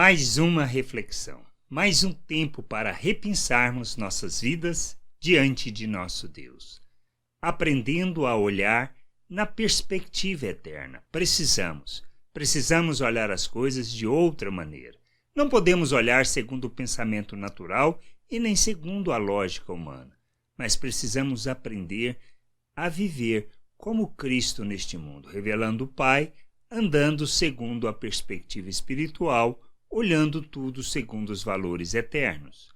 Mais uma reflexão, mais um tempo para repensarmos nossas vidas diante de nosso Deus. Aprendendo a olhar na perspectiva eterna. Precisamos olhar as coisas de outra maneira. Não podemos olhar segundo o pensamento natural e nem segundo a lógica humana, mas precisamos aprender a viver como Cristo neste mundo, revelando o Pai, andando segundo a perspectiva espiritual, olhando tudo segundo os valores eternos.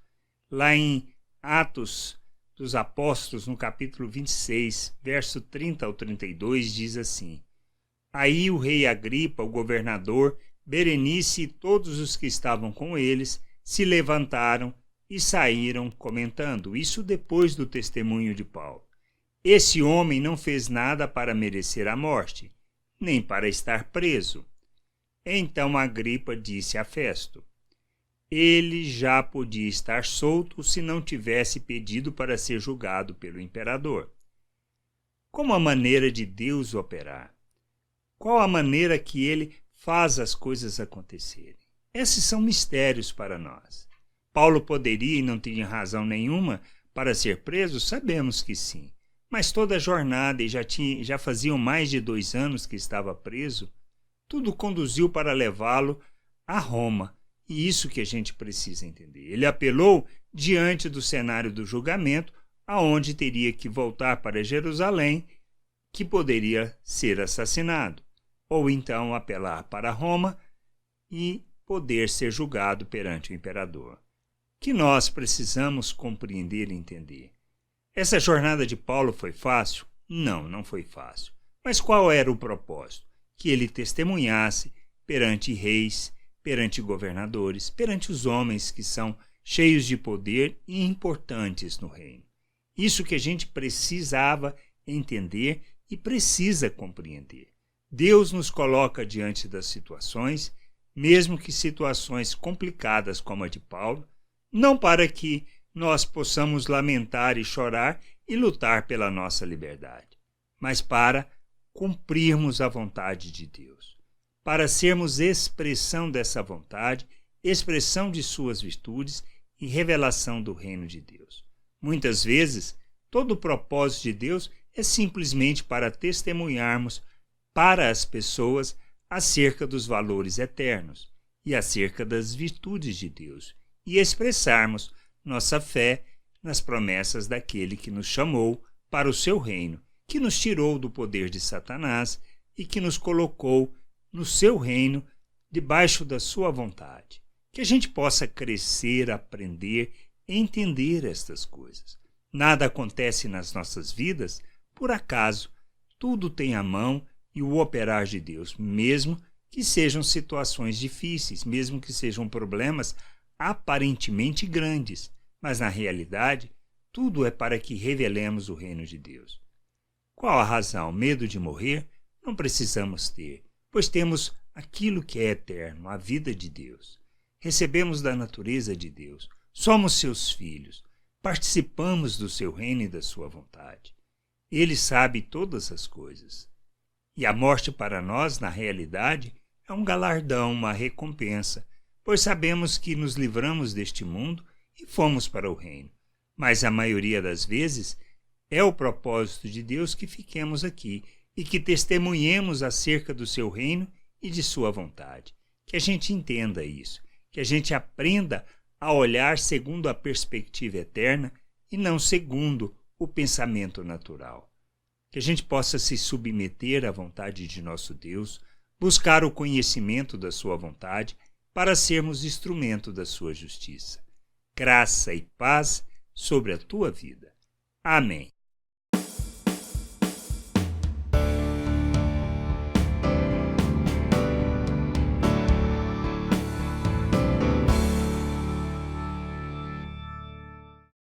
Lá em Atos dos Apóstolos, no capítulo 26, verso 30 ao 32, diz assim: Aí o rei Agripa, o governador, Berenice e todos os que estavam com eles se levantaram e saíram comentando, isso depois do testemunho de Paulo. Esse homem não fez nada para merecer a morte, nem para estar preso. Então Agripa disse a Festo: ele já podia estar solto se não tivesse pedido para ser julgado pelo imperador. Como a maneira de Deus operar? Qual a maneira que ele faz as coisas acontecerem? Esses são mistérios para nós. Paulo poderia e não tinha razão nenhuma para ser preso? Sabemos que sim. Mas toda a jornada, e já faziam mais de 2 anos que estava preso, tudo conduziu para levá-lo a Roma. E isso que a gente precisa entender. Ele apelou diante do cenário do julgamento, aonde teria que voltar para Jerusalém, que poderia ser assassinado, ou então apelar para Roma e poder ser julgado perante o imperador. Que nós precisamos compreender e entender. Essa jornada de Paulo foi fácil? Não foi fácil. Mas qual era o propósito? Que ele testemunhasse perante reis, perante governadores, perante os homens que são cheios de poder e importantes no reino. Isso que a gente precisava entender e precisa compreender. Deus nos coloca diante das situações, mesmo que situações complicadas como a de Paulo, não para que nós possamos lamentar e chorar e lutar pela nossa liberdade, mas para cumprirmos a vontade de Deus, para sermos expressão dessa vontade, expressão de suas virtudes e revelação do reino de Deus. Muitas vezes, todo o propósito de Deus é simplesmente para testemunharmos para as pessoas acerca dos valores eternos e acerca das virtudes de Deus e expressarmos nossa fé nas promessas daquele que nos chamou para o seu reino, que nos tirou do poder de Satanás e que nos colocou no seu reino, debaixo da sua vontade. Que a gente possa crescer, aprender, entender estas coisas. Nada acontece nas nossas vidas por acaso. Tudo tem a mão e o operar de Deus, mesmo que sejam situações difíceis, mesmo que sejam problemas aparentemente grandes. Mas na realidade, tudo é para que revelemos o reino de Deus. Qual a razão? Medo de morrer? Não precisamos ter, pois temos aquilo que é eterno, a vida de Deus. Recebemos da natureza de Deus, somos seus filhos, participamos do seu reino e da sua vontade. Ele sabe todas as coisas. E a morte para nós, na realidade, é um galardão, uma recompensa, pois sabemos que nos livramos deste mundo e fomos para o reino. Mas a maioria das vezes é o propósito de Deus que fiquemos aqui e que testemunhemos acerca do seu reino e de sua vontade. Que a gente entenda isso, que a gente aprenda a olhar segundo a perspectiva eterna e não segundo o pensamento natural. Que a gente possa se submeter à vontade de nosso Deus, buscar o conhecimento da sua vontade para sermos instrumento da sua justiça. Graça e paz sobre a tua vida. Amém.